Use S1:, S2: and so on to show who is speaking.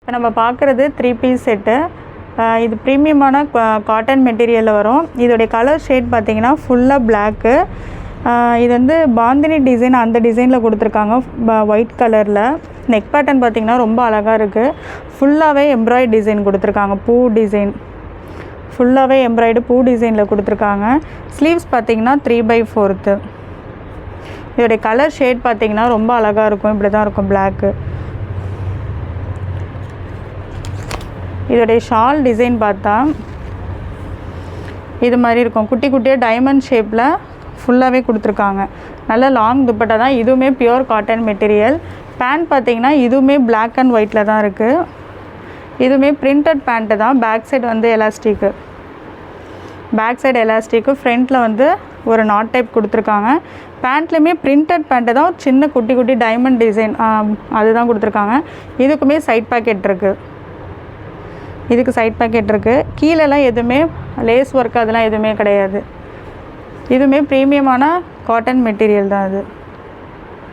S1: இப்போ நம்ம பார்க்குறது 3 பீஸ் செட்டு. இது ப்ரீமியமான காட்டன் மெட்டீரியலில் வரும். இதோடைய கலர் ஷேட் பார்த்திங்கன்னா ஃபுல்லாக பிளாக்கு. இது வந்து பாந்தினி டிசைன் அந்த டிசைனில் கொடுத்துருக்காங்க ஒயிட் கலரில். நெக் பேட்டர்ன் பார்த்திங்கன்னா ரொம்ப அழகாக இருக்குது. ஃபுல்லாகவே எம்ப்ராய்டு டிசைன் கொடுத்துருக்காங்க, பூ டிசைன். ஃபுல்லாகவே எம்ப்ராய்டு பூ டிசைனில் கொடுத்துருக்காங்க. ஸ்லீவ்ஸ் பார்த்திங்கன்னா 3/4. இதோடைய கலர் ஷேட் பார்த்திங்கன்னா ரொம்ப அழகாக இருக்கும். இப்படி தான் இருக்கும் பிளாக்கு. இதோடைய ஷால் டிசைன் பார்த்தா இது மாதிரி இருக்கும். குட்டி குட்டியாக டைமண்ட் ஷேப்பில் ஃபுல்லாகவே கொடுத்துருக்காங்க. நல்ல லாங் துப்பட்டா தான். இதுவுமே பியூர் காட்டன் மெட்டீரியல். பேண்ட் பார்த்திங்கன்னா இதுவுமே பிளாக் அண்ட் ஒயிட்டில் தான் இருக்குது. இதுவுமே பிரிண்டட் பேண்ட்டு தான். பேக் சைடு வந்து எலாஸ்டிக்கு, பேக் சைடு எலாஸ்டிக்கு, ஃப்ரண்ட்டில் வந்து ஒரு நாட் டைப் கொடுத்துருக்காங்க. பேண்ட்லேயுமே பிரிண்டட் பேண்ட்டு தான். சின்ன குட்டி குட்டி டைமண்ட் டிசைன் அதுதான் கொடுத்துருக்காங்க. இதுக்குமே சைட் பாக்கெட் இருக்குது. இதுக்கு சைட் பாக்கெட் இருக்குது. கீழெல்லாம் எதுவுமே லேஸ் ஒர்க் அதெல்லாம் எதுவுமே கிடையாது. இதுவுமே ப்ரீமியமான காட்டன் மெட்டீரியல் தான் அது.